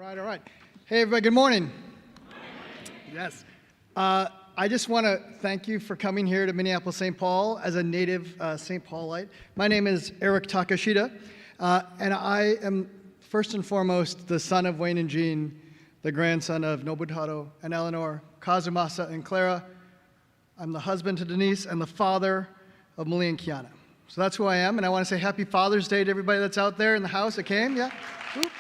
All right. Hey, everybody, good morning. Yes. I just want to thank you for coming here to Minneapolis, St. Paul as a native St. Paulite. My name is Eric Takashita, and I am first and foremost the son of Wayne and Jean, the grandson of Nobutaro and Eleanor, Kazumasa and Clara. I'm the husband to Denise and the father of Malia and Kiana. So that's who I am, and I want to say Happy Father's Day to everybody that's out there in the house that came. Yeah. Whoop.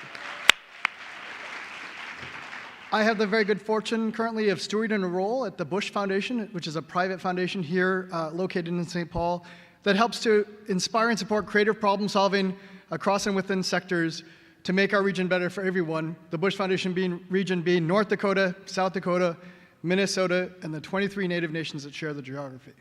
I have the very good fortune currently of stewarding a role at the Bush Foundation, which is a private foundation here located in St. Paul that helps to inspire and support creative problem solving across and within sectors to make our region better for everyone. The Bush Foundation region being North Dakota, South Dakota, Minnesota, and the 23 native nations that share the geography.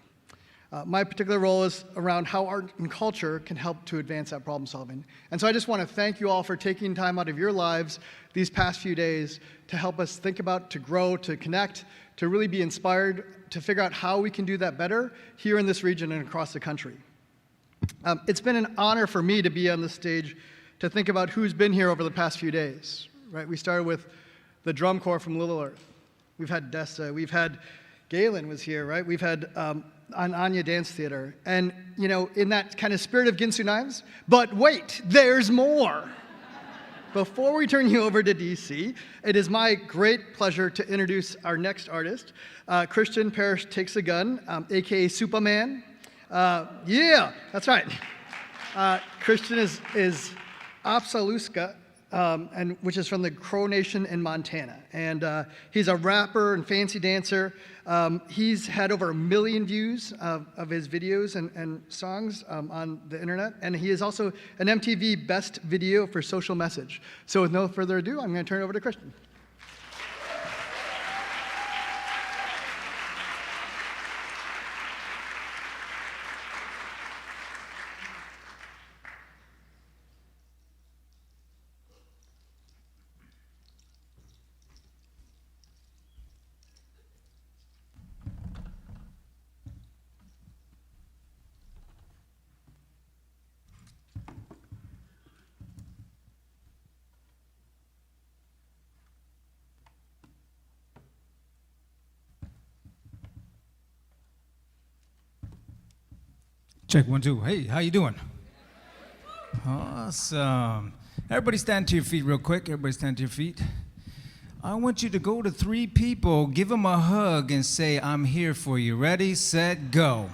My particular role is around how art and culture can help to advance that problem solving. And so I just want to thank you all for taking time out of your lives these past few days to help us think about, to grow, to connect, to really be inspired, to figure out how we can do that better here in this region and across the country. It's been an honor for me to be on the stage to think about who's been here over the past few days, right? We started with the drum corps from Little Earth. We've had Dessa, we've had Galen was here, right? We've had Anya Dance Theater. And, you know, in that kind of spirit of Ginsu Knives, but wait, there's more. Before we turn you over to DC, it is my great pleasure to introduce our next artist, Christian Parrish Takes Gun, aka Supaman. Yeah, that's right. Christian is Apsaluska, and which is from the Crow Nation in Montana. And he's a rapper and fancy dancer. He's had over 1 million views of his videos and songs on the internet. And he is also an MTV Best Video for Social Message. So with no further ado, I'm going to turn it over to Christian. Check 1, 2. Hey, how you doing? Awesome. Everybody stand to your feet real quick. Everybody stand to your feet. I want you to go to 3 people, give them a hug, and say, I'm here for you. Ready, set, go.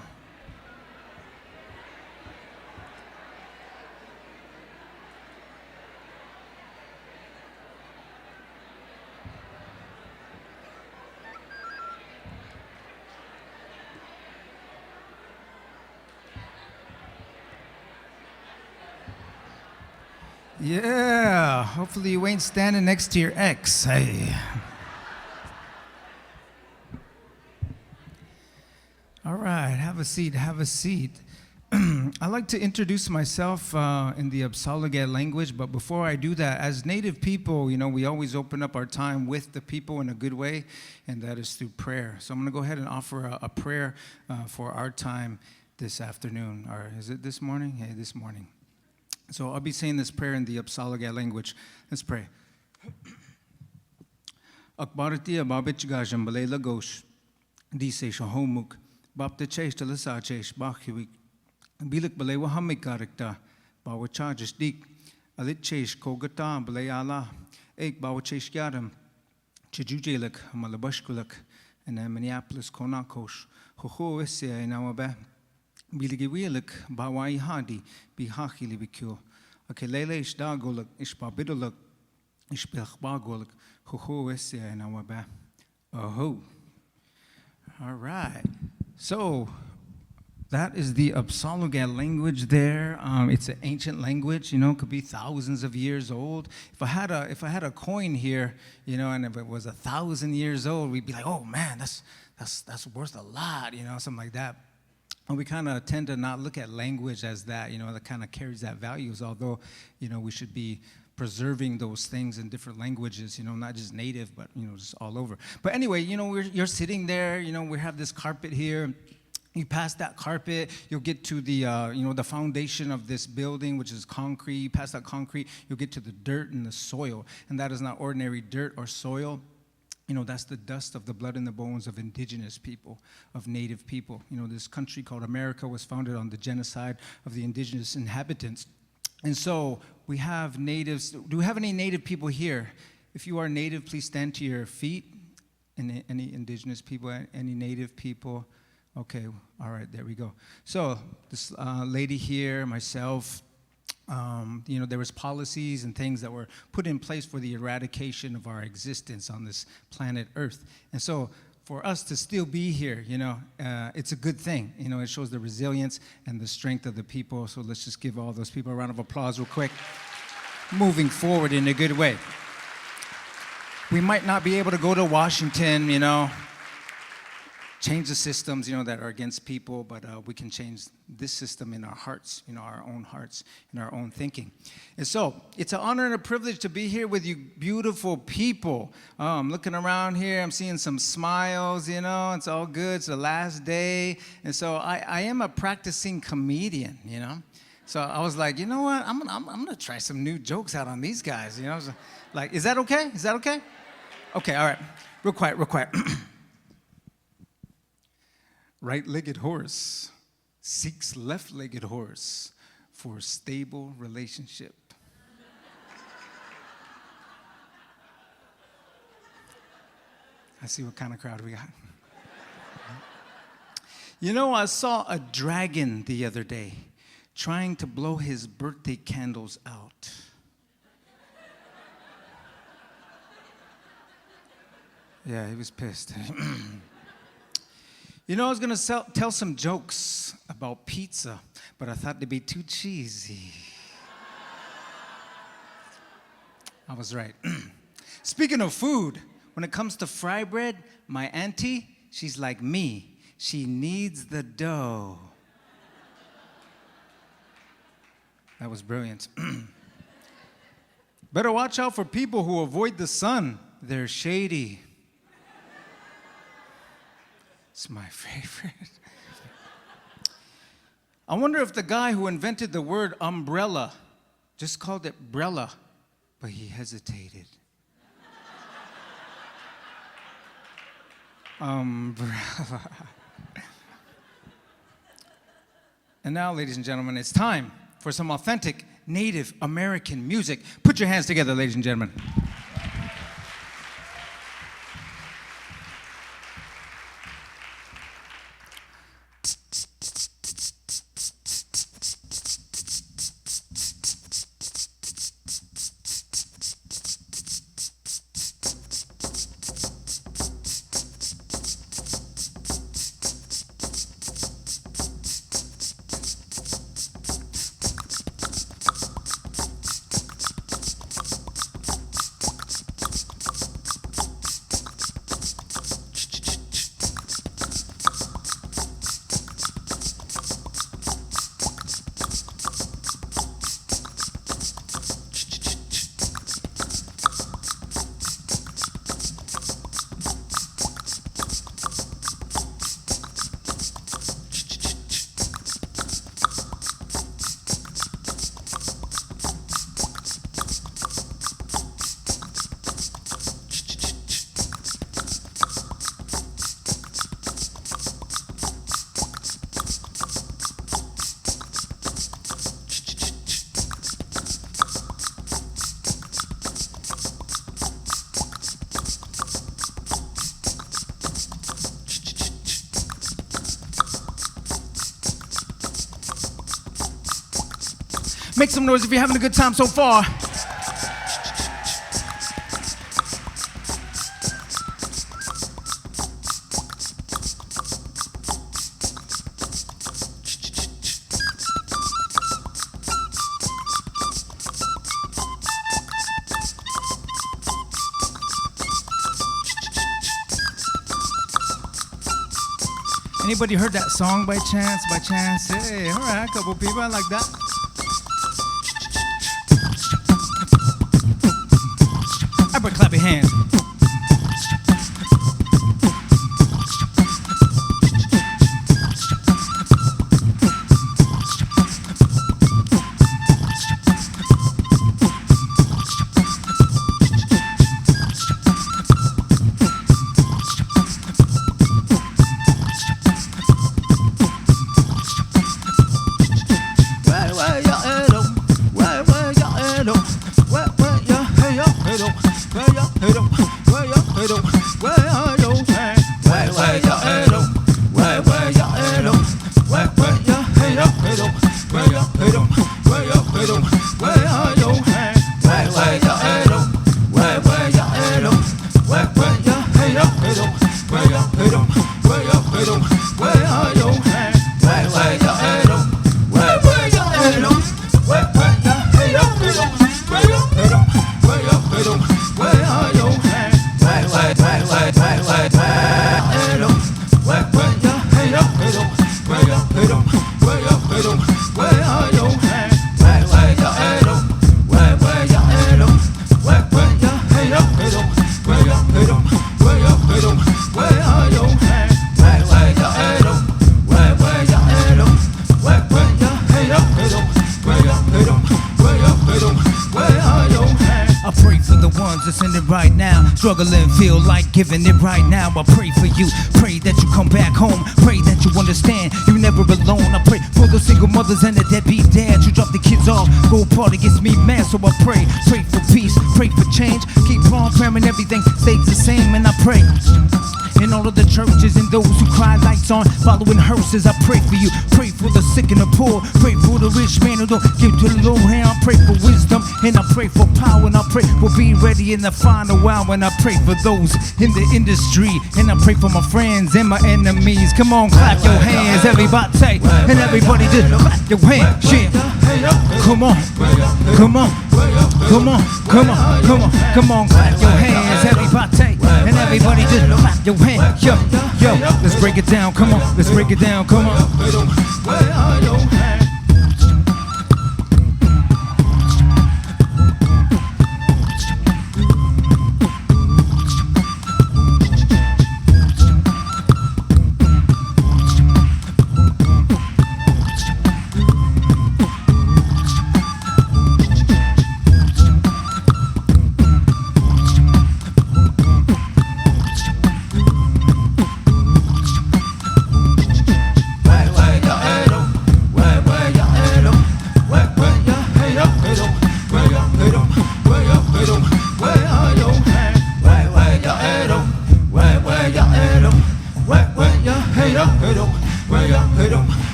Yeah, hopefully you ain't standing next to your ex. Hey. All right, have a seat, have a seat. I like to introduce myself in the Apsalugat language, but before I do that, as Native people, you know, we always open up our time with the people in a good way, and that is through prayer. So I'm going to go ahead and offer a prayer for our time this afternoon. Or is it this morning? Hey, this morning. So I'll be saying this prayer in the Apsalugat language. Let's pray. Akbaratia babich gajam balela gosh. Dise shahomuk. Bapte chase to lisa chase bachiwik. Bilik balewa hamik character. Bawa charges dik. Alit chase kogata balayala. Ek bawa chase yadam. Chijujelek malabashkulak. And Minneapolis konakosh. Hoho esse in our ba. Biligiwilik bawai hadi bihachili bikyo. Akelele ish dagolak ish babidolak ish bilchbagolak hoho esya in our ba. Oh. All right. So that is the Apsalugat language there. It's an ancient language, you know, could be thousands of years old. If I had a coin here, you know, and if it was 1,000 years old, we'd be like, oh man, that's worth a lot, you know, something like that. And we kind of tend to not look at language as that, you know, that kind of carries that values, although, you know, we should be preserving those things in different languages, you know, not just native, but, you know, just all over. But anyway, you know, you're sitting there, you know, we have this carpet here, You pass that carpet, you'll get to the, the foundation of this building, which is concrete. You pass that concrete, you'll get to the dirt and the soil. And that is not ordinary dirt or soil. That's the dust of the blood and the bones of indigenous people, of native people. This country called America was founded on the genocide of the indigenous inhabitants. And so we have natives. Do we have any native people here? If you are native, please stand to your feet. Any indigenous people, any native people? Okay, all right, there we go. So this lady here, myself, there was policies and things that were put in place for the eradication of our existence on this planet Earth. And so for us to still be here, it's a good thing. It shows the resilience and the strength of the people. So let's just give all those people a round of applause real quick. Moving forward in a good way. We might not be able to go to Washington, change the systems, that are against people, but we can change this system in our hearts, our own hearts, in our own thinking. And so it's an honor and a privilege to be here with you beautiful people. I'm looking around here, I'm seeing some smiles, it's all good. It's the last day. And so I am a practicing comedian, So I was like, you know what, I'm going to try some new jokes out on these guys, So, like, is that okay? Is that okay? Okay, all right. Real quiet. Right-legged horse seeks left-legged horse for a stable relationship. I see what kind of crowd we got. I saw a dragon the other day trying to blow his birthday candles out. Yeah, he was pissed. I was going to tell some jokes about pizza, but I thought they'd be too cheesy. I was right. Speaking of food, when it comes to fry bread, my auntie, she's like me. She needs the dough. That was brilliant. Better watch out for people who avoid the sun. They're shady. It's my favorite. I wonder if the guy who invented the word umbrella just called it brella, but he hesitated. Umbrella. And now, ladies and gentlemen, it's time for some authentic Native American music. Put your hands together, ladies and gentlemen. Make some noise if you're having a good time so far. Anybody heard that song by chance? By chance? Hey, all right, a couple people, I like that. Everybody clap your hands. ones that's in it right now, struggling, feel like giving it right now. I pray for you, pray that you come back home, pray that you understand you're never alone. I pray for the single mothers and the deadbeat dads who drop the kids off, go party gets me mad. So I pray for peace, pray for change, keep on praying everything stays the same. And I pray in all of the churches and those who cry lights on, following hearses. I pray for you, pray for the sick and the poor, pray for the rich man who don't give to the low hand. I pray for wisdom and I pray for power, and I pray for being ready in the final hour. And I pray for those in the industry, and I pray for my friends and my enemies. Come on, clap your hands, everybody, and everybody just clap your hands. Yeah. Come on, come on, come on, come on, come on, come on, clap your hands, everybody, and everybody just clap your hands. Yo, yo, let's break it down, come on, let's break it down, come on. Where are your hands?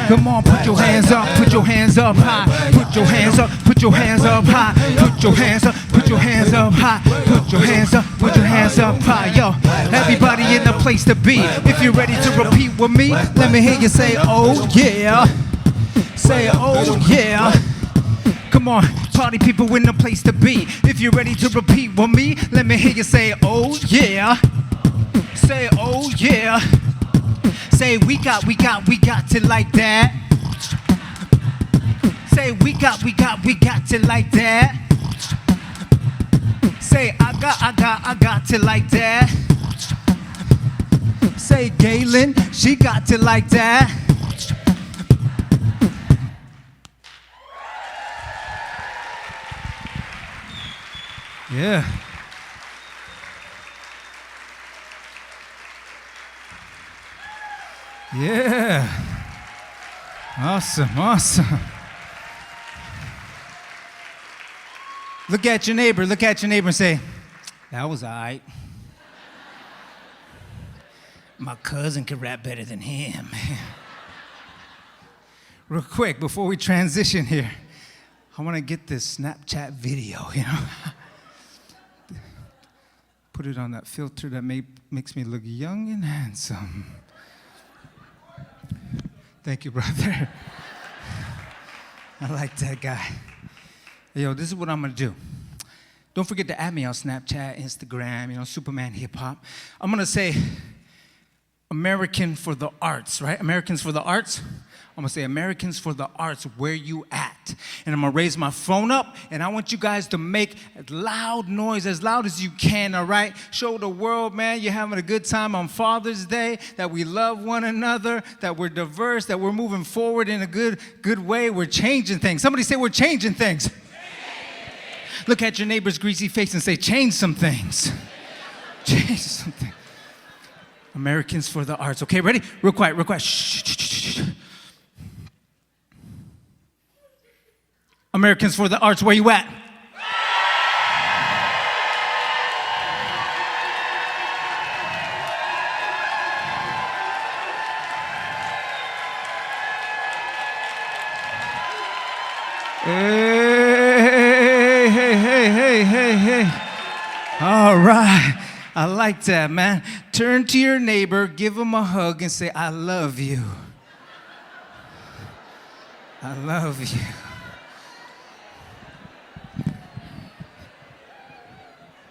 Come on, put your hands up, put your hands up high, put your hands up, put your hands up high, put your hands up, put your hands up high, put your hands up, put your hands up high. Yo, everybody in the place to be. If you're ready to repeat with me, let me hear you say, oh yeah. Say, oh yeah. Come on, party people in the place to be. If you're ready to repeat with me, let me hear you say, oh yeah. Say, oh yeah. Say, we got it like that. Say, we got it like that. Say, I got it like that. Say, Galen, she got it like that. Yeah. Yeah. Awesome, awesome. Look at your neighbor and say, that was all right. My cousin could rap better than him. Real quick, before we transition here, I want to get this Snapchat video, you know. Put it on that filter that makes me look young and handsome. Thank you, brother. I like that guy. Yo, this is what I'm going to do. Don't forget to add me on Snapchat, Instagram, Supaman Hip Hop. I'm going to say American for the arts, right? Americans for the arts. I'm going to say Americans for the arts, where you at? And I'm going to raise my phone up, and I want you guys to make loud noise, as loud as you can, all right? Show the world, man, you're having a good time on Father's Day, that we love one another, that we're diverse, that we're moving forward in a good way. We're changing things. Somebody say we're changing things. Look at your neighbor's greasy face and say, change some things. Change something. Americans for the arts. Okay, ready? Real quiet, real quiet. Shh, shh, shh, shh. Americans for the arts, where you at? Hey. All right. I like that, man. Turn to your neighbor, give him a hug, and say, I love you. I love you.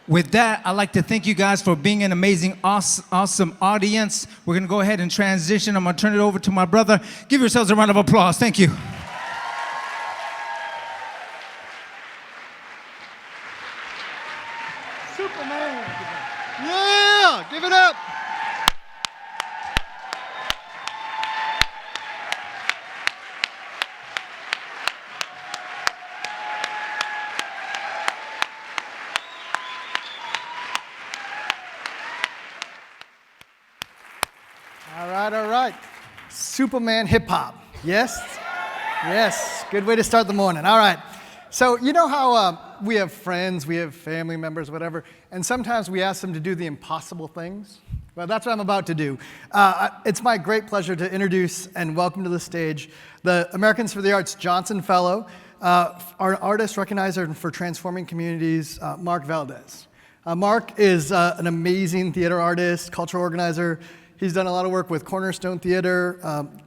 With that, I'd like to thank you guys for being an amazing, awesome audience. We're going to go ahead and transition. I'm going to turn it over to my brother. Give yourselves a round of applause. Thank you. Supaman hip hop. Yes? Yes. Good way to start the morning. All right. So, you know how we have friends, we have family members, whatever, and sometimes we ask them to do the impossible things? Well, that's what I'm about to do. It's my great pleasure to introduce and welcome to the stage the Americans for the Arts Johnson Fellow, our artist recognizer for transforming communities, Mark Valdez. Mark is an amazing theater artist, cultural organizer. He's done a lot of work with Cornerstone Theater,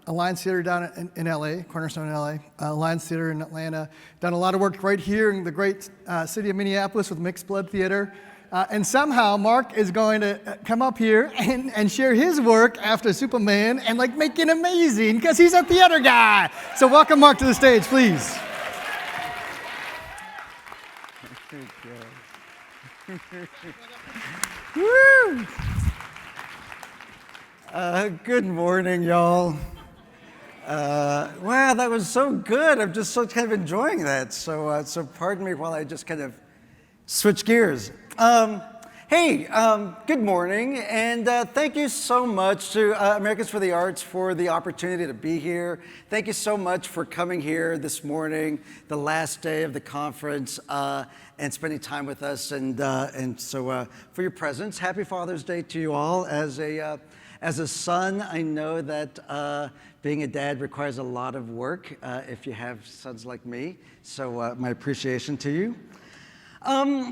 Alliance Theater down in LA, Cornerstone in LA, Alliance Theater in Atlanta. Done a lot of work right here in the great city of Minneapolis with Mixed Blood Theater. And somehow Mark is going to come up here and share his work after Supaman and like make it amazing because he's a theater guy. So welcome Mark to the stage, please. Woo! Good morning, y'all. Wow, that was so good. I'm just so kind of enjoying that. So pardon me while I just kind of switch gears. Good morning, and thank you so much to Americans for the Arts for the opportunity to be here. Thank you so much for coming here this morning, the last day of the conference, and spending time with us, and so for your presence. Happy Father's Day to you all. As a son, I know that being a dad requires a lot of work if you have sons like me, so my appreciation to you.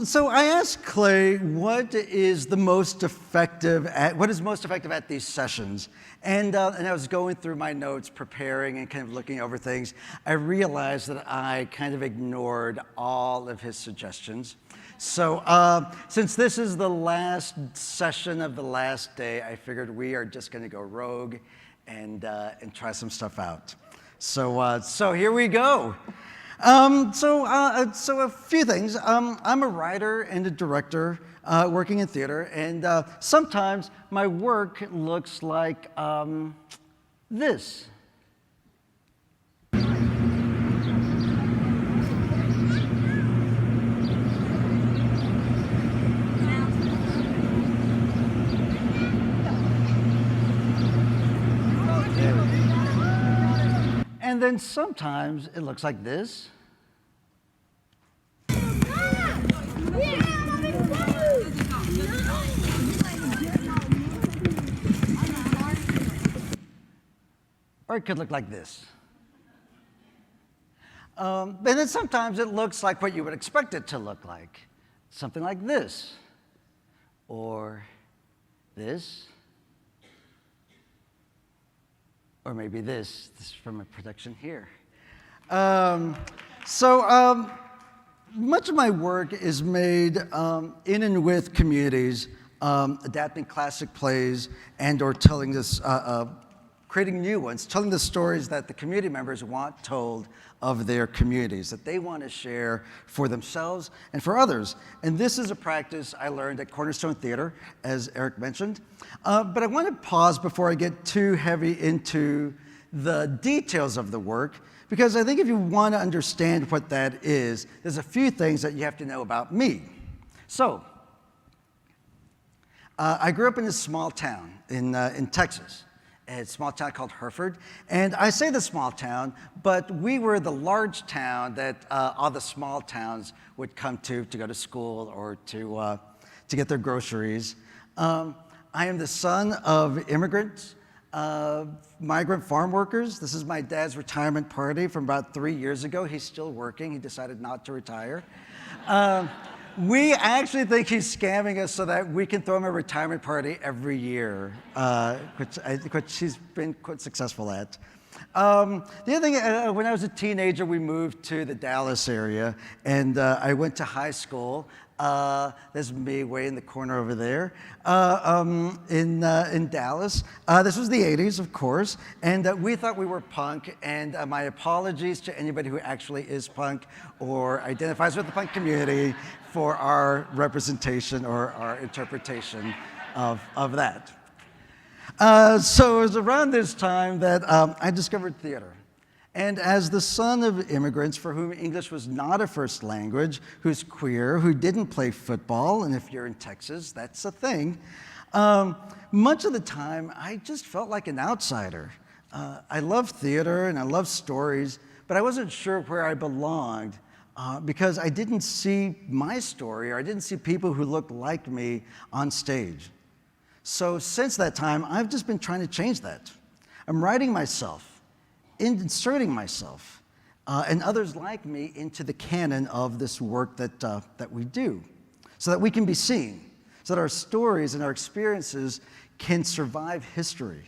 So I asked Clay what is most effective at these sessions, and I was going through my notes, preparing and kind of looking over things. I realized that I kind of ignored all of his suggestions. So since this is the last session of the last day, I figured we are just going to go rogue and try some stuff out. So here we go. So a few things. I'm a writer and a director working in theater, and sometimes my work looks like this. And then sometimes it looks like this. Or it could look like this. And then sometimes it looks like what you would expect it to look like. Something like this. Or this. Or maybe this is from a production here. Much of my work is made in and with communities, adapting classic plays and or telling this, creating new ones, telling the stories that the community members want told of their communities, that they want to share for themselves and for others. And this is a practice I learned at Cornerstone Theater, as Eric mentioned. But I want to pause before I get too heavy into the details of the work, because I think if you want to understand what that is, there's a few things that you have to know about me. So, I grew up in a small town in Texas. A small town called Hereford. And I say the small town, but we were the large town that all the small towns would come to go to school or to get their groceries. I am the son of immigrants, migrant farm workers. This is my dad's retirement party from about 3 years ago. He's still working. He decided not to retire. We actually think he's scamming us so that we can throw him a retirement party every year, which he's been quite successful at. The other thing, when I was a teenager, we moved to the Dallas area, and I went to high school. There's me way in the corner over there in Dallas. This was the 80s, of course, and we thought we were punk, and my apologies to anybody who actually is punk or identifies with the punk community for our representation or our interpretation of that. So it was around this time that I discovered theater. And as the son of immigrants for whom English was not a first language, who's queer, who didn't play football, and if you're in Texas, that's a thing, much of the time I just felt like an outsider. I love theater and I love stories, but I wasn't sure where I belonged because I didn't see my story, or I didn't see people who looked like me on stage. So since that time, I've just been trying to change that. I'm writing myself, inserting myself, and others like me into the canon of this work that we do, so that we can be seen, so that our stories and our experiences can survive history,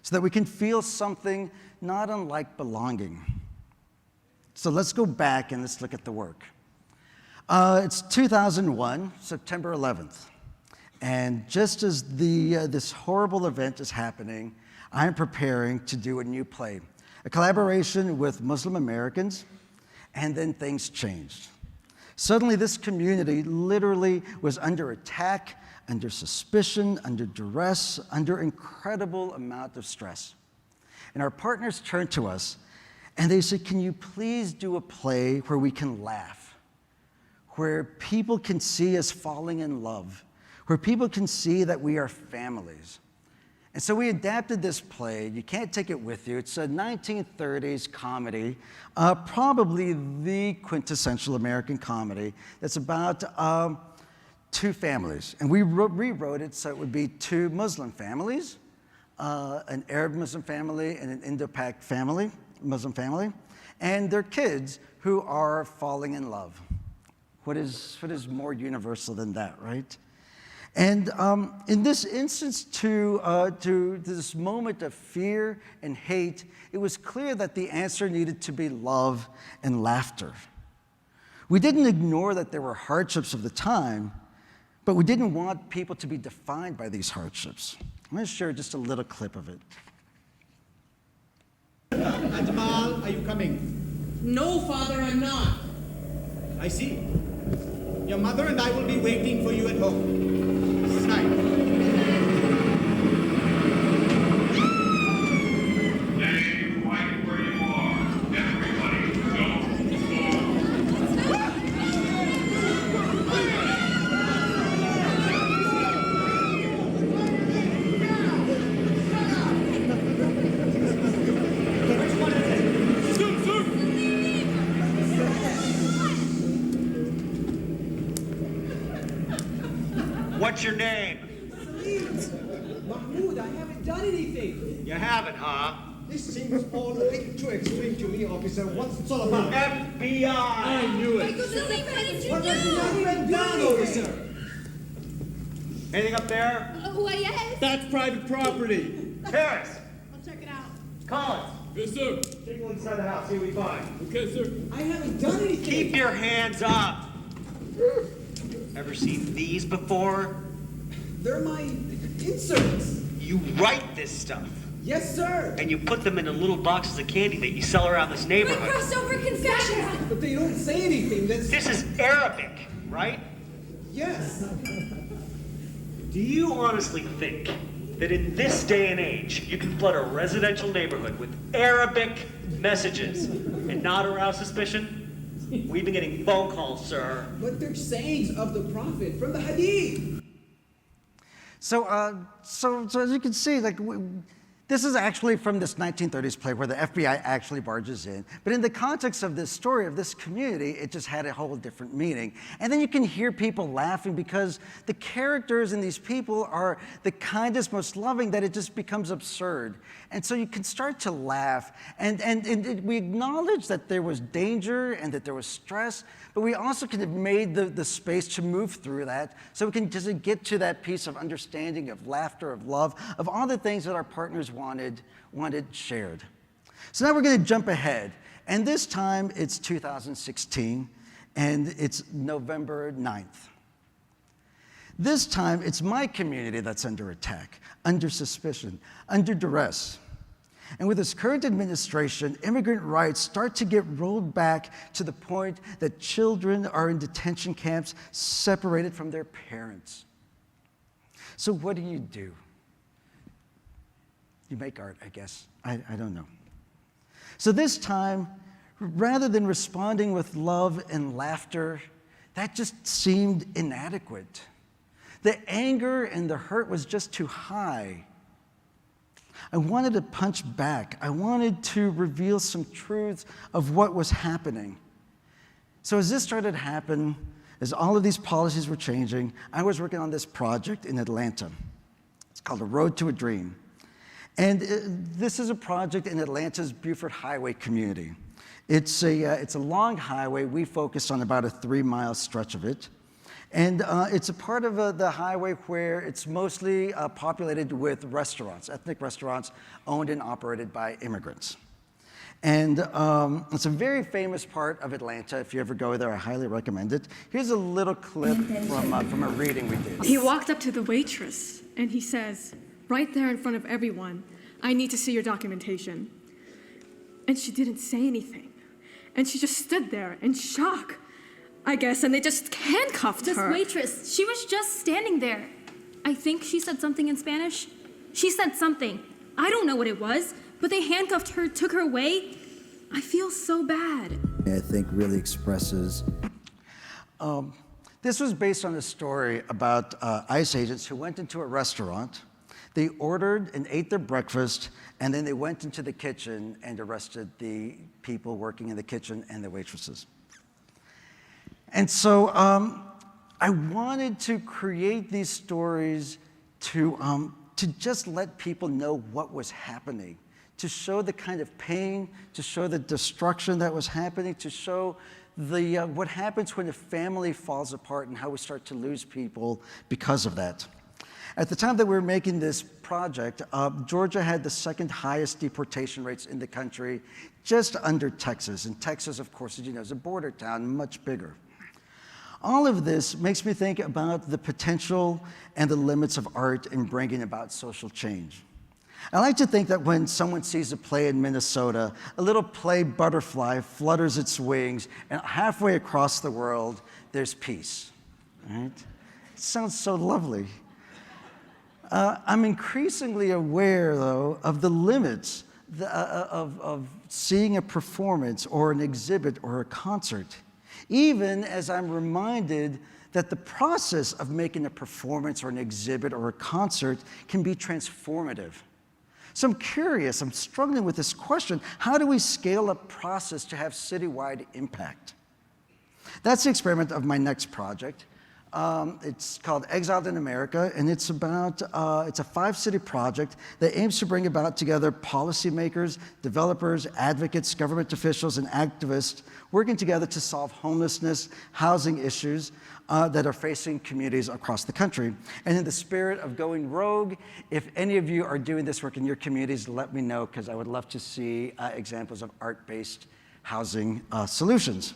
so that we can feel something not unlike belonging. So let's go back and let's look at the work. It's 2001, September 11th. And just as this horrible event is happening, I'm preparing to do a new play, a collaboration with Muslim Americans, and then things changed. Suddenly, this community literally was under attack, under suspicion, under duress, under incredible amount of stress. And our partners turned to us and they said, can you please do a play where we can laugh, where people can see us falling in love, where people can see that we are families. And so we adapted this play. You can't take it with you. It's a 1930s comedy, probably the quintessential American comedy that's about two families. And we rewrote it so it would be two Muslim families, an Arab Muslim family and an Indo-Pak family, Muslim family, and their kids who are falling in love. What is more universal than that, right? And in this instance, to this moment of fear and hate, it was clear that the answer needed to be love and laughter. We didn't ignore that there were hardships of the time, but we didn't want people to be defined by these hardships. I'm going to share just a little clip of it. Ajmal, are you coming? No, Father, I'm not. I see. Your mother and I will be waiting for you at home. Sign. Stay right where you are. Everybody, don't What's your name? Mahmoud, I haven't done anything. You haven't, huh? This seems all a bit too extreme to me, officer. What's it all about? FBI! I knew it. Silly, what did you What have you not even done, officer? Anything up there? Why, yes. That's private property. Paris! I'll check it out. Collins! Yes, sir. Take a look inside the house, see what we find. Okay, sir. I haven't done anything. Keep your hands up! Ever seen these before? They're my inserts. You write this stuff, Yes, sir. and you put them in the little boxes of candy that you sell around this My neighborhood. crossover confession. But they don't say anything. That's This is Arabic, right? yes. Do you honestly think that in this day and age, you can flood a residential neighborhood with Arabic messages and not arouse suspicion? We've been getting phone calls, sir. But they're sayings of the Prophet from the Hadith. So as you can see, this is actually from this 1930s play where the FBI actually barges in. But in the context of this story, of this community, it just had a whole different meaning. And then you can hear people laughing because the characters in these people are the kindest, most loving that it just becomes absurd. And so you can start to laugh. And we acknowledge that there was danger and that there was stress, but we also could have made the space to move through that so we can just get to that piece of understanding, of laughter, of love, of all the things that our partners wanted shared. So now we're going to jump ahead. And this time it's 2016, and it's November 9th. This time it's my community that's under attack, under suspicion, under duress. And with this current administration, immigrant rights start to get rolled back to the point that children are in detention camps separated from their parents. So what do? You make art, I guess. I don't know. So this time, rather than responding with love and laughter, that just seemed inadequate. The anger and the hurt was just too high. I wanted to punch back. I wanted to reveal some truths of what was happening. So as this started to happen, as all of these policies were changing, I was working on this project in Atlanta. It's called A Road to a Dream. And this is a project in Atlanta's Buford Highway community. It's a long highway. We focused on about a 3-mile stretch of it. And it's a part of the highway where it's mostly populated with restaurants, ethnic restaurants owned and operated by immigrants. And it's a very famous part of Atlanta. If you ever go there, I highly recommend it. Here's a little clip from a reading we did. He walked up to the waitress and he says, right there in front of everyone, "I need to see your documentation." And she didn't say anything. And she just stood there in shock, I guess, and they just handcuffed This her. waitress, she was just standing there. I think she said something in Spanish. She said something. I don't know what it was, but they handcuffed her, took her away. I feel so bad. I think really expresses. This was based on a story about ICE agents who went into a restaurant. They ordered and ate their breakfast, and then they went into the kitchen and arrested the people working in the kitchen and the waitresses. And so I wanted to create these stories to just let people know what was happening, to show the kind of pain, to show the destruction that was happening, to show what happens when a family falls apart and how we start to lose people because of that. At the time that we were making this project, Georgia had the second highest deportation rates in the country, just under Texas. And Texas, of course, as you know, is a border town, much bigger. All of this makes me think about the potential and the limits of art in bringing about social change. I like to think that when someone sees a play in Minnesota, a little play butterfly flutters its wings, and halfway across the world, there's peace. Right? It sounds so lovely. I'm increasingly aware, though, of the limits of seeing a performance or an exhibit or a concert, even as I'm reminded that the process of making a performance or an exhibit or a concert can be transformative. So I'm curious, I'm struggling with this question: how do we scale up process to have citywide impact? That's the experiment of my next project. It's called Exiled in America, and it's a 5-city project that aims to bring about together policymakers, developers, advocates, government officials, and activists working together to solve homelessness, housing issues that are facing communities across the country. And in the spirit of going rogue, if any of you are doing this work in your communities, let me know, because I would love to see examples of art-based housing solutions.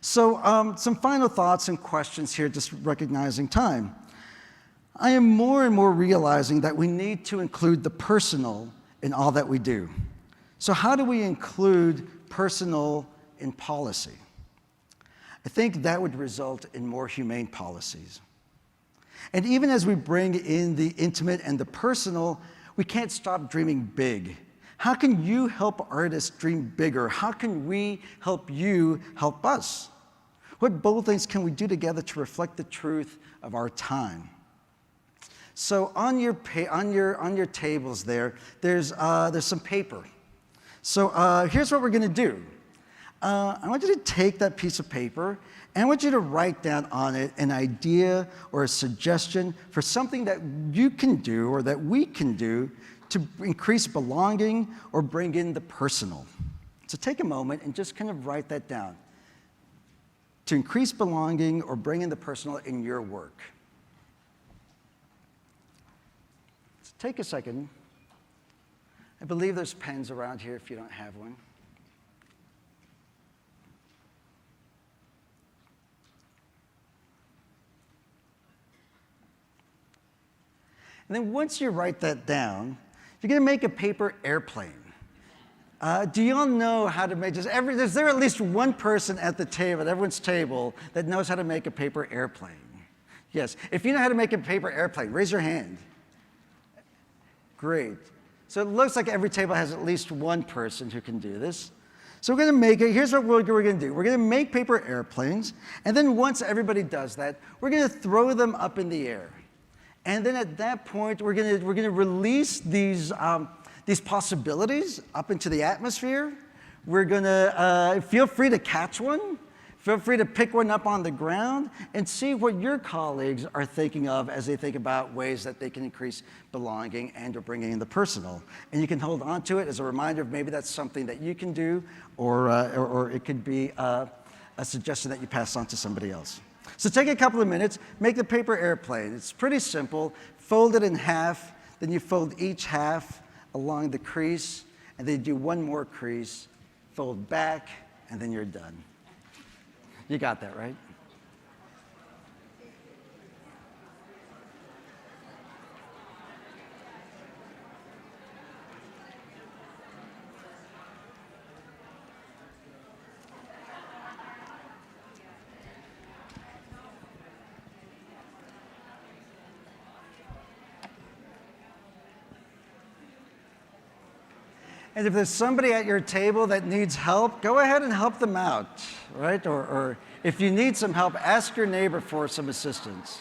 So some final thoughts and questions here, just recognizing time. I am more and more realizing that we need to include the personal in all that we do. So how do we include personal in policy? I think that would result in more humane policies. And even as we bring in the intimate and the personal, we can't stop dreaming big. How can you help artists dream bigger? How can we help you help us? What bold things can we do together to reflect the truth of our time? So on your tables there's some paper. So here's what we're going to do. I want you to take that piece of paper, and I want you to write down on it an idea or a suggestion for something that you can do or that we can do to increase belonging or bring in the personal. So take a moment and just kind of write that down. To increase belonging or bring in the personal in your work. So take a second. I believe there's pens around here if you don't have one. And then once you write that down, you're going to make a paper airplane. Do you all know how to make, is there at least one person at the table, at everyone's table, that knows how to make a paper airplane? Yes. If you know how to make a paper airplane, raise your hand. Great. So it looks like every table has at least one person who can do this. So we're going to make it. Here's what we're going to do. We're going to make paper airplanes, and then once everybody does that, we're going to throw them up in the air. And then at that point, we're going to release these these possibilities up into the atmosphere. We're going to feel free to catch one. Feel free to pick one up on the ground and see what your colleagues are thinking of as they think about ways that they can increase belonging and or bringing in the personal. And you can hold on to it as a reminder of maybe that's something that you can do, or it could be a suggestion that you pass on to somebody else. So take a couple of minutes, make the paper airplane. It's pretty simple. Fold it in half, then you fold each half along the crease, and then you do one more crease, fold back, and then you're done. You got that, right? And if there's somebody at your table that needs help, go ahead and help them out, right? Or if you need some help, ask your neighbor for some assistance.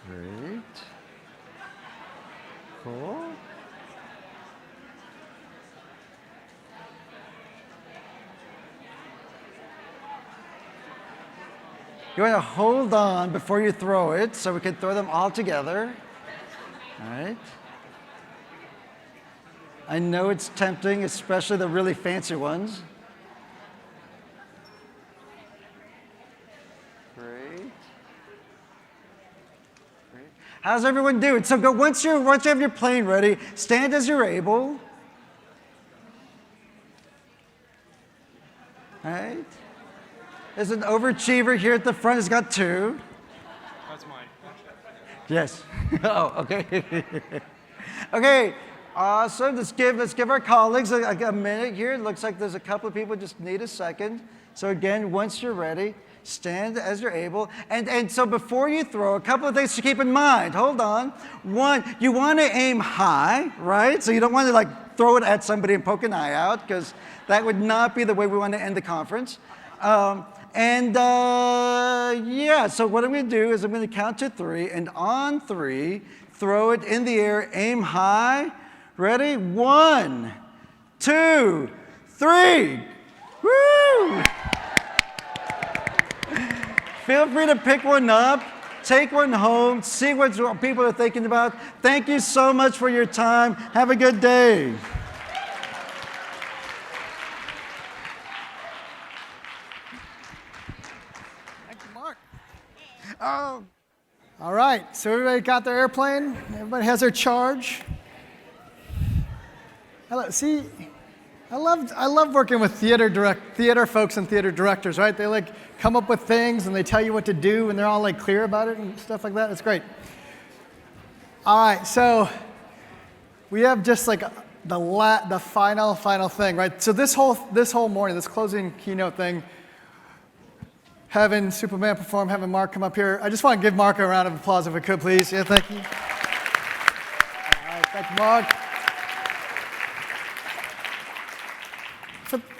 Great. Cool. You want to hold on before you throw it so we can throw them all together. All right. I know it's tempting, especially the really fancy ones. How's everyone doing? So go once you have your plane ready, stand as you're able. All right. There's an overachiever here at the front. He's got two. That's mine. Yes. Oh, okay. Okay. Awesome. Let's give our colleagues a minute here. It looks like there's a couple of people who just need a second. So again, once you're ready, stand as you're able. And so before you throw, a couple of things to keep in mind. Hold on. One, you want to aim high, right? So you don't want to like throw it at somebody and poke an eye out, because that would not be the way we want to end the conference. Yeah, so what I'm going to do is I'm going to count to 3, and on 3, throw it in the air, aim high. Ready? 1, 2, 3. Woo! Feel free to pick one up, take one home, see what people are thinking about. Thank you so much for your time. Have a good day. Thank you, Mark. Oh. All right, so everybody got their airplane? Everybody has their charge? See, I love working with theater folks and theater directors, right? They like come up with things and they tell you what to do and they're all like clear about it and stuff like that. It's great. All right, so we have just like the final thing, right? So this whole morning, this closing keynote thing, having Supaman perform, having Mark come up here. I just want to give Mark a round of applause if we could, please. Yeah, thank you. All right, thank you, Mark.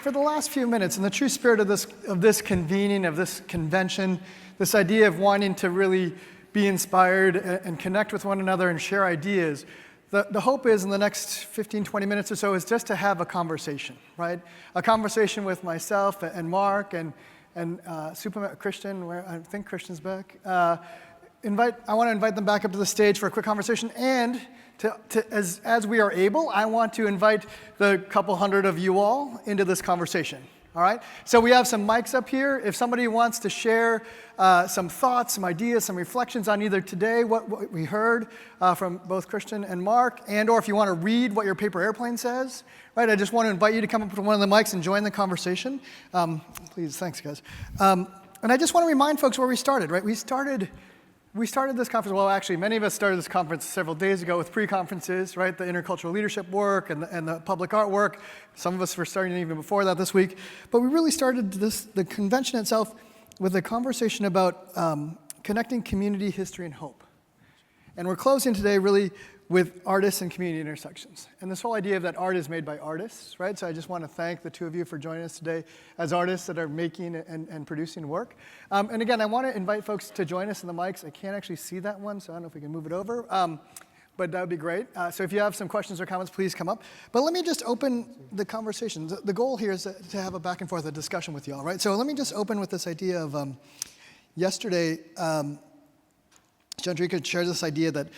For the last few minutes, in the true spirit of this convening, of this convention, this idea of wanting to really be inspired and connect with one another and share ideas, the hope is in the next 15, 20 minutes or so is just to have a conversation, right? A conversation with myself and Mark and Supaman, Christian, where I think Christian's back. I want to invite them back up to the stage for a quick conversation, and as we are able, I want to invite the couple hundred of you all into this conversation, all right? So we have some mics up here. If somebody wants to share some thoughts, some ideas, some reflections on either today, what we heard from both Christian and Mark, or if you want to read what your paper airplane says, right? I just want to invite you to come up to one of the mics and join the conversation. Please, thanks, guys. And I just want to remind folks where we started, right? We started We started this conference, well, actually, many of us started this conference several days ago with pre-conferences, right? The intercultural leadership work and the public art work. Some of us were starting even before that this week. But we really started the convention itself with a conversation about connecting community, history, and hope. And we're closing today really with artists and community intersections. And this whole idea of that art is made by artists, right? So I just want to thank the two of you for joining us today as artists that are making and producing work. And again, I want to invite folks to join us in the mics. I can't actually see that one, so I don't know if we can move it over. But that would be great. So if you have some questions or comments, please come up. But let me just open the conversation. The goal here is to have a back and forth, a discussion with y'all, right? So let me just open with this idea of yesterday, Chandrika shared this idea that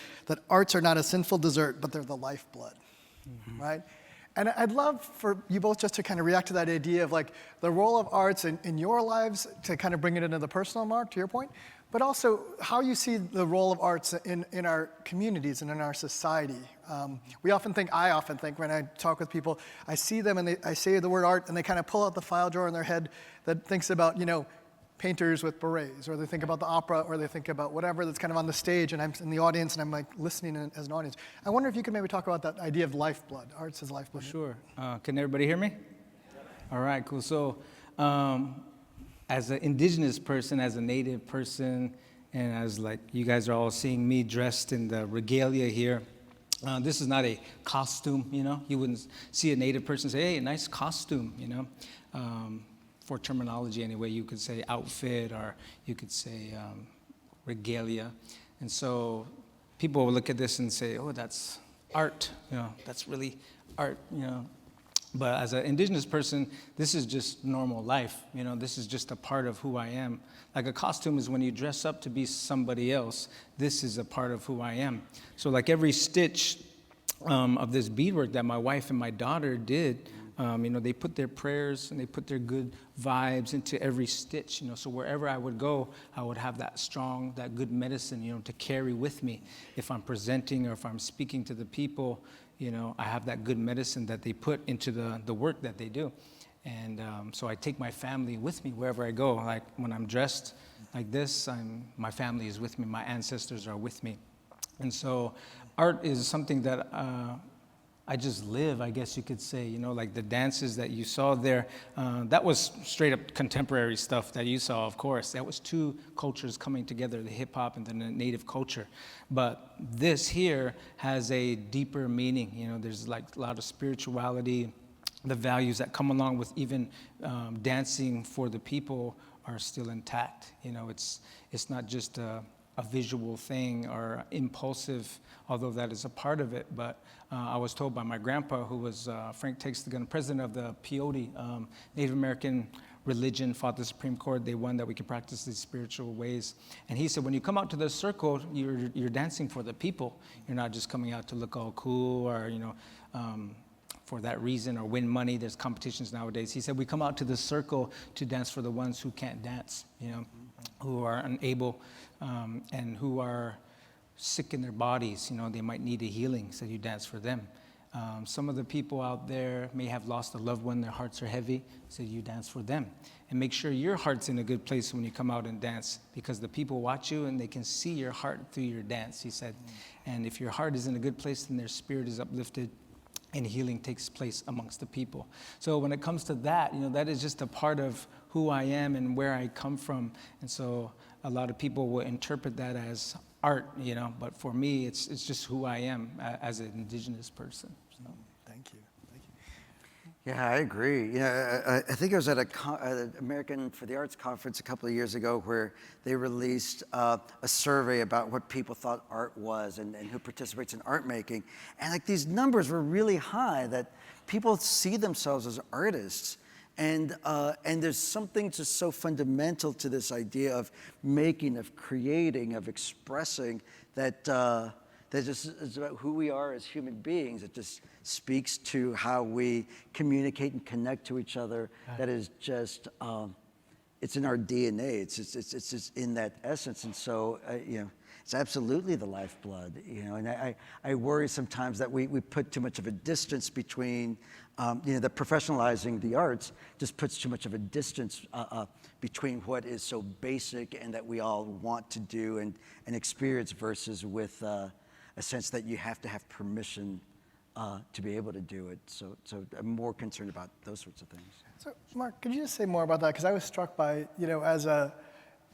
arts are not a sinful dessert, but they're the lifeblood, right? And I'd love for you both just to kind of react to that idea of like the role of arts in your lives, to kind of bring it into the personal, Mark, to your point, but also how you see the role of arts in our communities and in our society. I often think when I talk with people, I see them and I say the word art and they kind of pull out the file drawer in their head that thinks about, painters with berets, or they think about the opera, or they think about whatever that's kind of on the stage, and I'm in the audience, and I'm like listening as an audience. I wonder if you could maybe talk about that idea of lifeblood, arts as lifeblood. Sure. Can everybody hear me? All right, cool. So as an indigenous person, as a native person, and as like you guys are all seeing me dressed in the regalia here, this is not a costume, You wouldn't see a native person say, hey, nice costume, For terminology anyway, you could say outfit, or you could say regalia. And so people will look at this and say, oh, that's art, that's really art, But as an indigenous person, this is just normal life, this is just a part of who I am. Like a costume is when you dress up to be somebody else. This is a part of who I am. So like every stitch of this beadwork that my wife and my daughter did, they put their prayers and they put their good vibes into every stitch, So wherever I would go, I would have that good medicine, to carry with me. If I'm presenting or if I'm speaking to the people, I have that good medicine that they put into the work that they do. And so I take my family with me wherever I go. Like when I'm dressed like this, my family is with me. My ancestors are with me. And so art is something that I just live, I guess you could say, like the dances that you saw there, that was straight up contemporary stuff that you saw, of course. That was two cultures coming together, the hip hop and the native culture. But this here has a deeper meaning, there's like a lot of spirituality, the values that come along with even dancing for the people are still intact. It's not just a visual thing or impulsive, although that is a part of it. But I was told by my grandpa, who was Frank Takes the Gun, president of the Peyote, Native American religion, fought the Supreme Court. They won that we can practice these spiritual ways. And he said, when you come out to the circle, you're dancing for the people. You're not just coming out to look all cool or, for that reason or win money. There's competitions nowadays. He said, we come out to the circle to dance for the ones who can't dance, who are unable and who are sick in their bodies, they might need a healing, so you dance for them. Some of the people out there may have lost a loved one, their hearts are heavy, so you dance for them. And make sure your heart's in a good place when you come out and dance, because the people watch you and they can see your heart through your dance, he said. And if your heart is in a good place, then their spirit is uplifted and healing takes place amongst the people. So when it comes to that, that is just a part of who I am and where I come from. And so a lot of people will interpret that as art, but for me, it's just who I am as an indigenous person. So. Thank you. Yeah, I agree. I think it was at an American for the Arts conference a couple of years ago where they released a survey about what people thought art was and who participates in art making. And like these numbers were really high, that people see themselves as artists. And there's something just so fundamental to this idea of making, of creating, of expressing that just is about who we are as human beings. It just speaks to how we communicate and connect to each other. That is just, it's in our DNA. It's just in that essence. And so, it's absolutely the lifeblood, and I worry sometimes that we put too much of a distance between, the professionalizing the arts just puts too much of a distance between what is so basic and that we all want to do and experience versus with a sense that you have to have permission to be able to do it. So I'm more concerned about those sorts of things. So, Mark, could you just say more about that? Because I was struck by,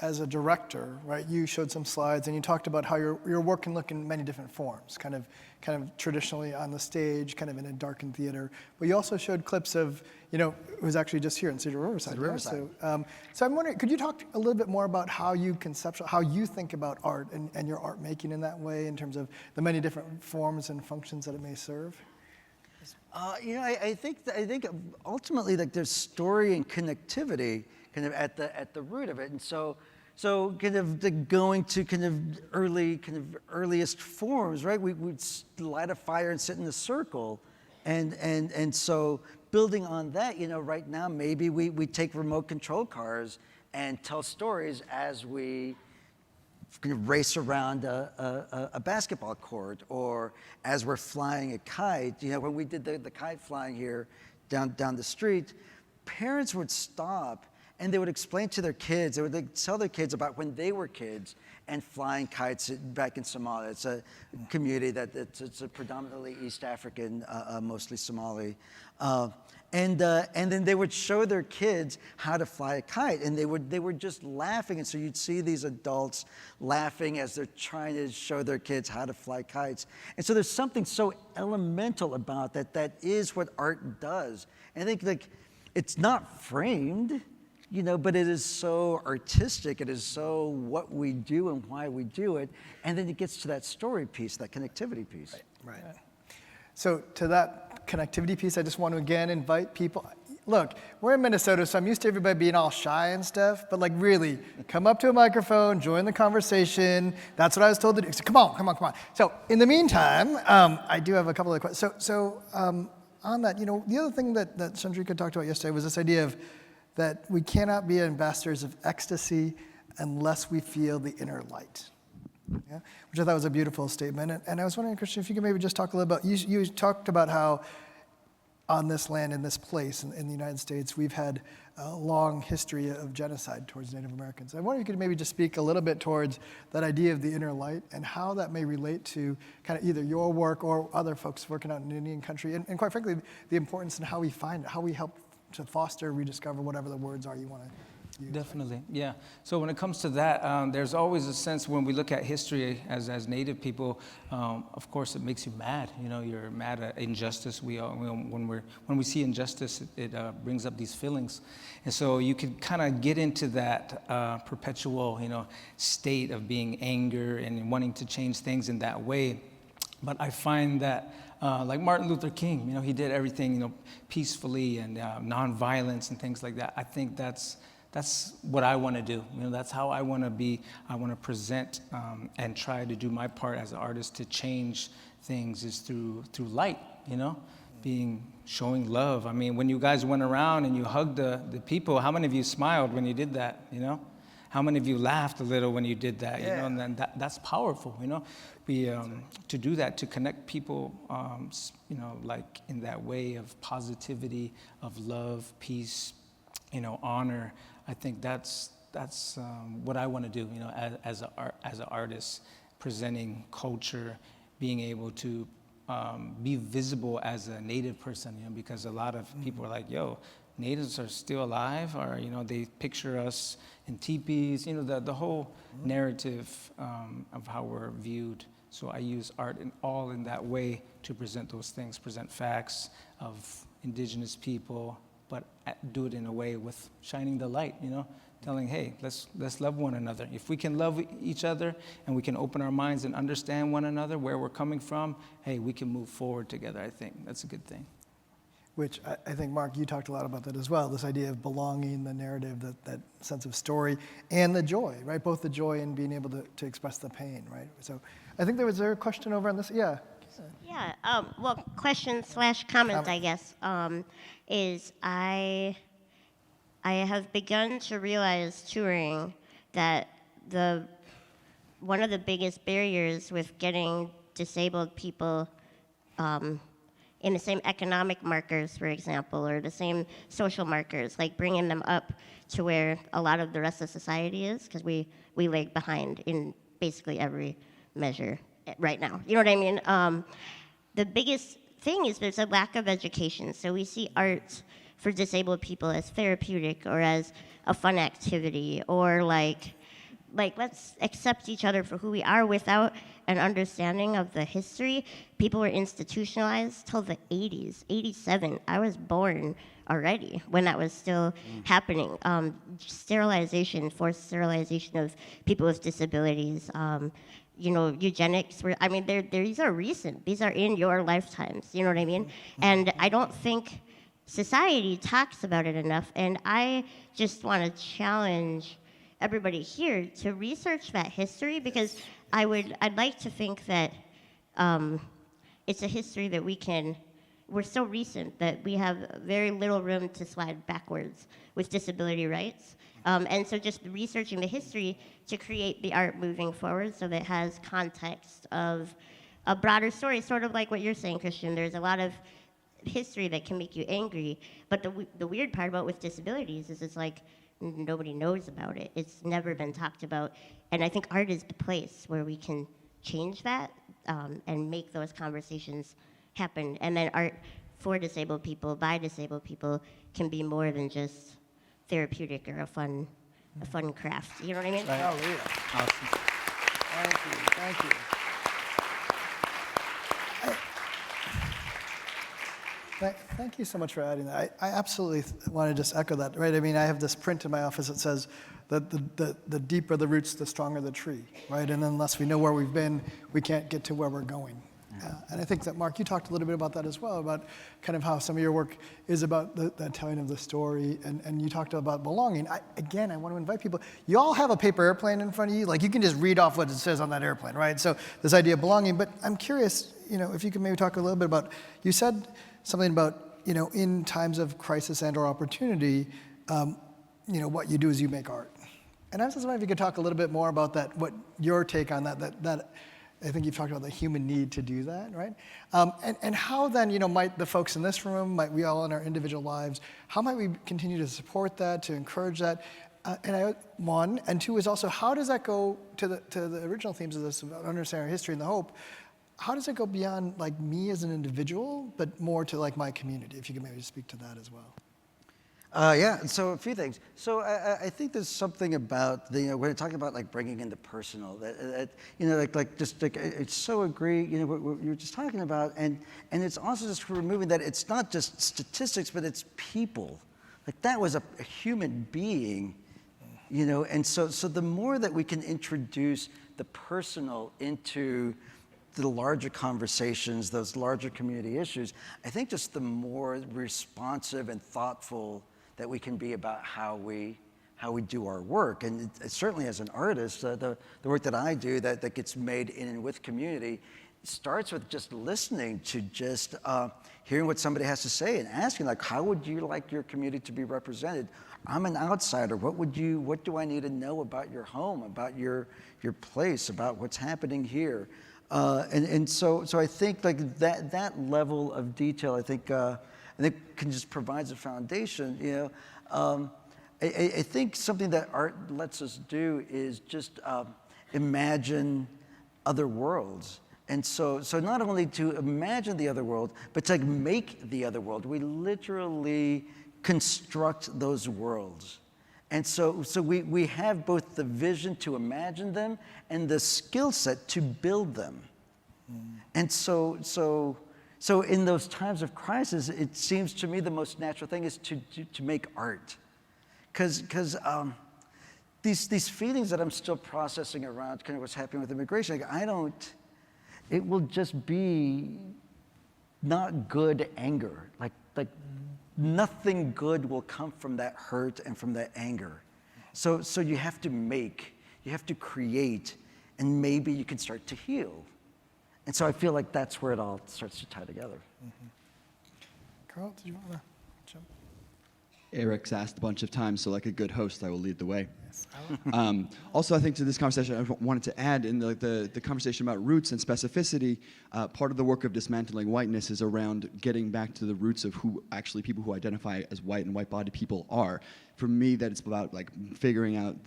as a director, right? You showed some slides and you talked about how your work can look in many different forms, kind of traditionally on the stage, kind of in a darkened theater. But you also showed clips of, it was actually just here in Cedar Riverside. Cedar Riverside. Right? So I'm wondering, could you talk a little bit more about how you how you think about art and your art making in that way, in terms of the many different forms and functions that it may serve? I think ultimately, like, there's story and connectivity kind of at the root of it, and so kind of going to kind of earliest forms, right? We'd light a fire and sit in a circle, and so building on that, right now maybe we take remote control cars and tell stories as we kind of race around a basketball court, or as we're flying a kite. When we did the kite flying here down the street, parents would stop and they would explain to their kids, they would tell their kids about when they were kids and flying kites back in Somalia. It's a community it's a predominantly East African, mostly Somali. And then they would show their kids how to fly a kite, and they were just laughing. And so you'd see these adults laughing as they're trying to show their kids how to fly kites. And so there's something so elemental about that is what art does. And I think, it's not framed, but it is so artistic. It is so what we do and why we do it. And then it gets to that story piece, that connectivity piece. Right. So to that connectivity piece, I just want to again invite people. Look, we're in Minnesota, so I'm used to everybody being all shy and stuff, but really, come up to a microphone, join the conversation. That's what I was told to do. So come on. So in the meantime, I do have a couple of questions. So on that, the other thing that Chandrika talked about yesterday was this idea of that we cannot be ambassadors of ecstasy unless we feel the inner light. Yeah? Which I thought was a beautiful statement. And I was wondering, Christian, if you could maybe just talk a little about, you talked about how on this land, in this place, in the United States, we've had a long history of genocide towards Native Americans. I wonder if you could maybe just speak a little bit towards that idea of the inner light and how that may relate to kind of either your work or other folks working out in Indian country, and quite frankly, the importance in how we find it, how we help to foster, rediscover, whatever the words are you want to use. Definitely, yeah. So when it comes to that, there's always a sense when we look at history as Native people, of course it makes you mad. You're mad at injustice. When we see injustice, it brings up these feelings. And so you could kind of get into that perpetual, state of being anger and wanting to change things in that way. But I find that like Martin Luther King, he did everything, peacefully and nonviolence and things like that. I think that's what I want to do. That's how I want to be. I want to present and try to do my part as an artist to change things is through light, showing love. I mean, when you guys went around and you hugged the people, how many of you smiled when you did that, How many of you laughed a little when you did that, And then that's powerful, to do that, to connect people, like in that way of positivity, of love, peace, honor. I think that's what I want to do, as an artist, presenting culture, being able to be visible as a Native person, because a lot of people are like, yo, Natives are still alive, or they picture us in teepees, the whole narrative of how we're viewed. So I use art in that way to present those things, present facts of indigenous people, but do it in a way with shining the light, telling, hey, let's love one another. If we can love each other and we can open our minds and understand one another, where we're coming from, hey, we can move forward together. I think that's a good thing. Which I think, Mark, you talked a lot about that as well, this idea of belonging, the narrative, that sense of story, and the joy, right? Both the joy and being able to express the pain, right? So I think there was a question over on this, yeah. Yeah, question/comment, I guess, is I have begun to realize touring that one of the biggest barriers with getting disabled people in the same economic markers, for example, or the same social markers, like bringing them up to where a lot of the rest of society is, because we lag behind in basically every measure right now. You know what I mean? The biggest thing is there's a lack of education. So we see art for disabled people as therapeutic or as a fun activity, or like let's accept each other for who we are without an understanding of the history. People were institutionalized till the 80s, 87. I was born already when that was still happening. Sterilization, forced sterilization of people with disabilities, eugenics were, these are recent. These are in your lifetimes, you know what I mean? And I don't think society talks about it enough, and I just want to challenge everybody here to research that history, because I'd like to think that it's a history that we're so recent that we have very little room to slide backwards with disability rights. And so just researching the history to create the art moving forward so that it has context of a broader story, sort of like what you're saying, Christian. There's a lot of history that can make you angry, but the weird part about with disabilities is it's like nobody knows about it. It's never been talked about, and I think art is the place where we can change that and make those conversations happen. And then art for disabled people, by disabled people, can be more than just therapeutic or a fun craft. You know what I mean? Right. Hallelujah. Awesome. Thank you. Thank you so much for adding that. I absolutely want to just echo that, right? I mean, I have this print in my office that says that the deeper the roots, the stronger the tree, right? And unless we know where we've been, we can't get to where we're going. And I think that, Mark, you talked a little bit about that as well, about kind of how some of your work is about the telling of the story, and you talked about belonging. I want to invite people. You all have a paper airplane in front of you. Like, you can just read off what it says on that airplane, right? So this idea of belonging. But I'm curious, if you could maybe talk a little bit about, you said something about, in times of crisis and or opportunity, what you do is you make art. And I was just wondering if you could talk a little bit more about that, what your take on that I think you've talked about the human need to do that, right? And how then, might the folks in this room, might we all in our individual lives, how might we continue to support that, to encourage that? One, and two is also, how does that go to the original themes of this, about understanding our history and the hope? How does it go beyond like me as an individual, but more to like my community? If you could maybe speak to that as well. So a few things. So I think there's something about when we're talking about like bringing in the personal, that I so agree. What you were just talking about, and it's also just removing that it's not just statistics, but it's people. Like, that was a human being, And so the more that we can introduce the personal into the larger conversations, those larger community issues, I think just the more responsive and thoughtful that we can be about how we do our work. And certainly as an artist, the work that I do that gets made in and with community starts with just listening to just hearing what somebody has to say and asking, like, how would you like your community to be represented? I'm an outsider. What do I need to know about your home, about your place, about what's happening here? So I think like that level of detail, I think can just provides a foundation. I think something that art lets us do is just imagine other worlds. And so not only to imagine the other world, but to make the other world. We literally construct those worlds. And so we have both the vision to imagine them and the skill set to build them. And so in those times of crisis, it seems to me the most natural thing is to make art. Because these feelings that I'm still processing around kind of what's happening with immigration, like, it will just be not good anger. Like nothing good will come from that hurt and from that anger. So you have to make, you have to create, and maybe you can start to heal. And so I feel like that's where it all starts to tie together. Carl, did you want to jump? Eric's asked a bunch of times, so like a good host, I will lead the way. Also, I think to this conversation, I wanted to add in the conversation about roots and specificity, part of the work of dismantling whiteness is around getting back to the roots of who actually people who identify as white and white-bodied people are. For me, that it's about like figuring out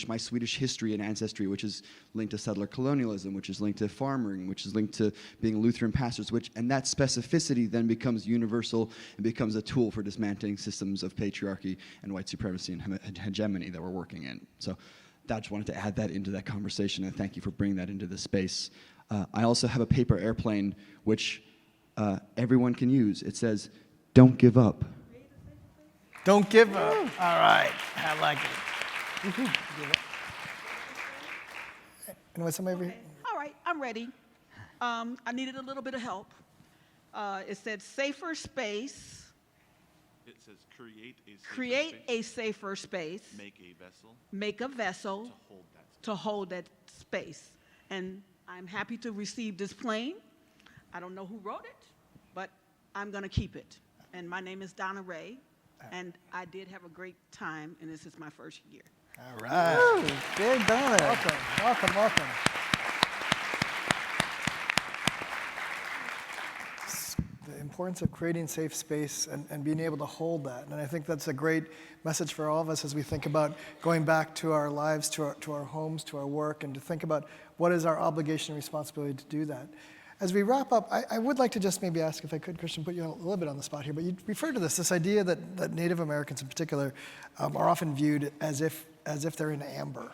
my Swedish history and ancestry, which is linked to settler colonialism, which is linked to farming, which is linked to being Lutheran pastors, and that specificity then becomes universal and becomes a tool for dismantling systems of patriarchy and white supremacy and hegemony that we're working in. So I just wanted to add that into that conversation, and thank you for bringing that into the space. I also have a paper airplane, which everyone can use. It says, "Don't give up." Don't give up. All right. I like it. Anyone, somebody over here? All right, I'm ready. I needed a little bit of help. It said safer space. It says create a safer space. Make a vessel. To hold that space. And I'm happy to receive this plane. I don't know who wrote it, but I'm going to keep it. And my name is Donna Ray. And I did have a great time, and this is my first year. All right. Woo, good Donna. Welcome, welcome, welcome. The importance of creating safe space and being able to hold that. And I think that's a great message for all of us as we think about going back to our lives, to our homes, to our work, and to think about what is our obligation and responsibility to do that. As we wrap up, I would like to just maybe ask, if I could, Christian, put you a little bit on the spot here, but you referred to this idea that Native Americans in particular are often viewed as if they're in amber,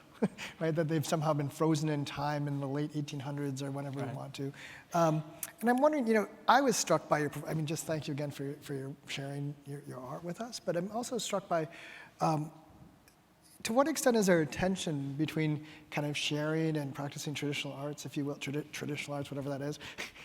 right? That they've somehow been frozen in time in the late 1800s or whenever we want to. And I'm wondering, I was struck by just thank you again for your sharing your art with us, but I'm also struck by, to what extent is there a tension between kind of sharing and practicing traditional arts, if you will, traditional arts, whatever that is,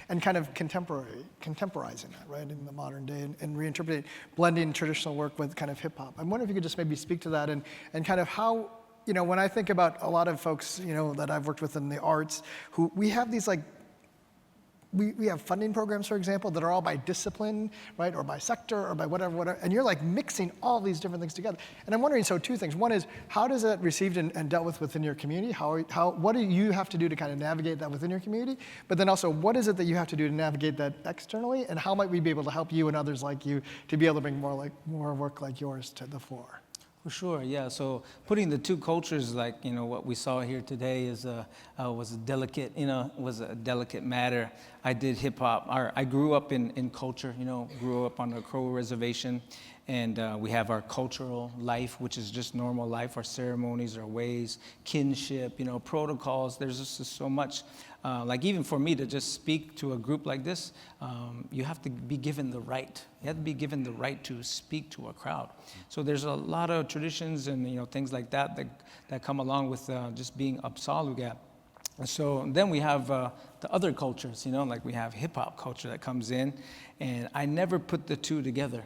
and kind of contemporizing that, right, in the modern day, and reinterpreting, blending traditional work with kind of hip hop? I'm wondering if you could just maybe speak to that and kind of how, when I think about a lot of folks, that I've worked with in the arts, who we have these we have funding programs, for example, that are all by discipline, right, or by sector, or by whatever, and you're like mixing all these different things together. And I'm wondering, so two things. One is, how does that received and dealt with within your community? What do you have to do to kind of navigate that within your community? But then also, what is it that you have to do to navigate that externally? And how might we be able to help you and others like you to be able to bring more work like yours to the fore? For sure, yeah. So putting the two cultures, like what we saw here today, was a delicate matter. I did hip hop. I grew up in culture. Grew up on the Crow reservation, and we have our cultural life, which is just normal life. Our ceremonies, our ways, kinship, protocols. There's just so much. Like even for me to just speak to a group like this, you have to be given the right. You have to be given the right to speak to a crowd. So there's a lot of traditions and things like that come along with just being Upsalugat. And so then we have the other cultures, like we have hip hop culture that comes in, and I never put the two together,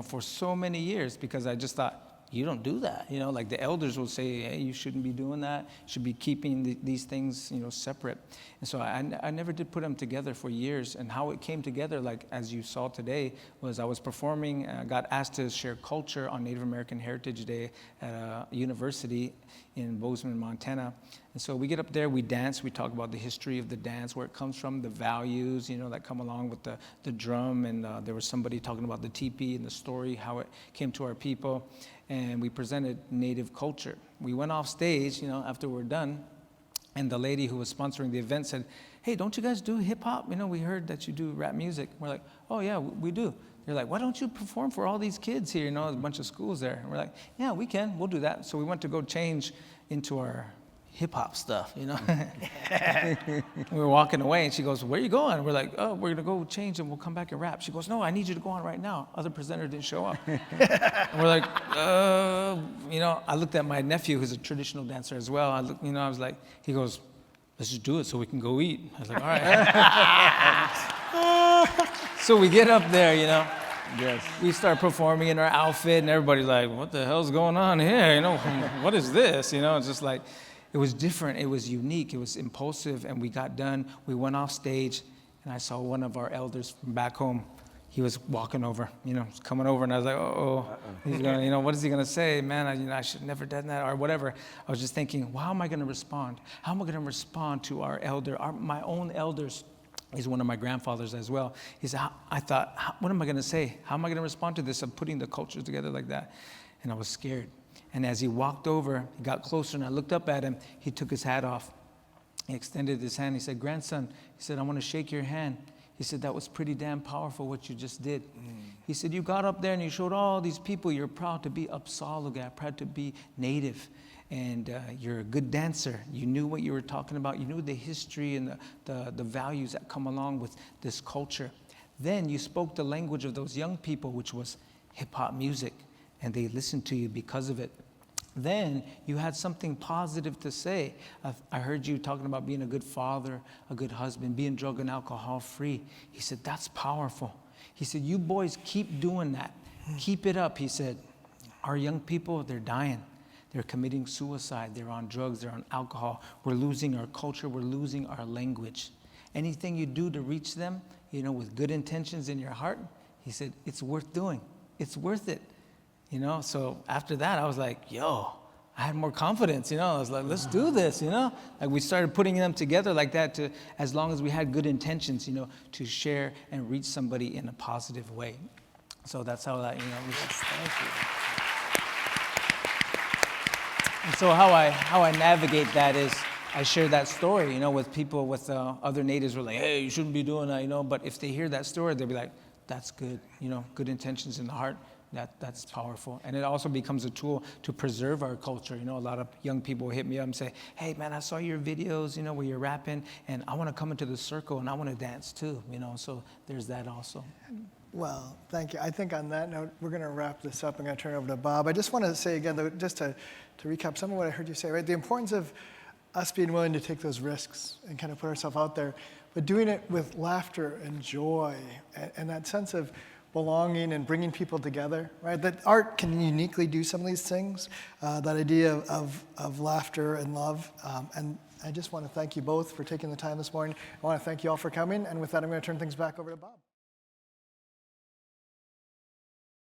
for so many years, because I just thought, you don't do that, like the elders will say, hey, you shouldn't be doing that. You should be keeping these things, separate. And so I never did put them together for years. And how it came together, like as you saw today, was I was performing, got asked to share culture on Native American Heritage Day at a university in Bozeman, Montana. And so we get up there, we dance, we talk about the history of the dance, where it comes from, the values, that come along with the drum. And there was somebody talking about the teepee and the story, how it came to our people. And we presented Native culture. We went off stage, after we're done, and the lady who was sponsoring the event said, hey, don't you guys do hip hop? We heard that you do rap music. We're like, oh yeah, we do. They're like, why don't you perform for all these kids here? There's a bunch of schools there. And we're like, yeah, we can, we'll do that. So we went to go change into our hip hop stuff, We were walking away and she goes, where are you going? We're like, oh, we're gonna go change and we'll come back and rap. She goes, no, I need you to go on right now. Other presenter didn't show up. And we're like, I looked at my nephew who's a traditional dancer as well. I was like, he goes, let's just do it so we can go eat. I was like, all right. So we get up there, Yes. We start performing in our outfit and everybody's like, what the hell's going on here? What is this? It's just like, it was different, it was unique, it was impulsive, and we got done, we went off stage, and I saw one of our elders from back home. he was walking over, coming over, and I was like, he's gonna, what is he gonna say? Man, I should have never done that, or whatever. I was just thinking, well, how am I gonna respond? How am I gonna respond to our elder, my own elders? He's one of my grandfathers as well. He said, I thought, what am I gonna say? How am I gonna respond to this of putting the cultures together like that? And I was scared. And as he walked over, he got closer, and I looked up at him. He took his hat off. He extended his hand. He said, grandson, he said, I want to shake your hand. He said, that was pretty damn powerful what you just did. He said, you got up there and you showed all these people you're proud to be Upsaloga, proud to be native, and you're a good dancer. You knew what you were talking about. You knew the history and the values that come along with this culture. Then you spoke the language of those young people, which was hip-hop music, and they listened to you because of it. Then you had something positive to say. I heard you talking about being a good father, a good husband, being drug and alcohol free. He said, that's powerful. He said, you boys keep doing that. Keep it up. He said, our young people, they're dying. They're committing suicide. They're on drugs. They're on alcohol. We're losing our culture. We're losing our language. Anything you do to reach them, with good intentions in your heart, he said, it's worth doing. It's worth it. So after that, I was like, I had more confidence, I was like, let's do this, Like we started putting them together like that as long as we had good intentions, to share and reach somebody in a positive way. So that's how that, thank you. And so how I navigate that is I share that story, with people, with other natives who are like, hey, you shouldn't be doing that, but if they hear that story, they'll be like, that's good, good intentions in the heart. That's powerful. And it also becomes a tool to preserve our culture. A lot of young people hit me up and say, hey, man, I saw your videos, where you're rapping, and I want to come into the circle, and I want to dance too, so there's that also. Well, thank you. I think on that note, we're going to wrap this up. I'm going to turn it over to Bob. I just want to say again, though, just to recap some of what I heard you say, right? The importance of us being willing to take those risks and kind of put ourselves out there, but doing it with laughter and joy and that sense of belonging and bringing people together, right? That art can uniquely do some of these things, that idea of laughter and love. And I just want to thank you both for taking the time this morning. I want to thank you all for coming. And with that, I'm going to turn things back over to Bob.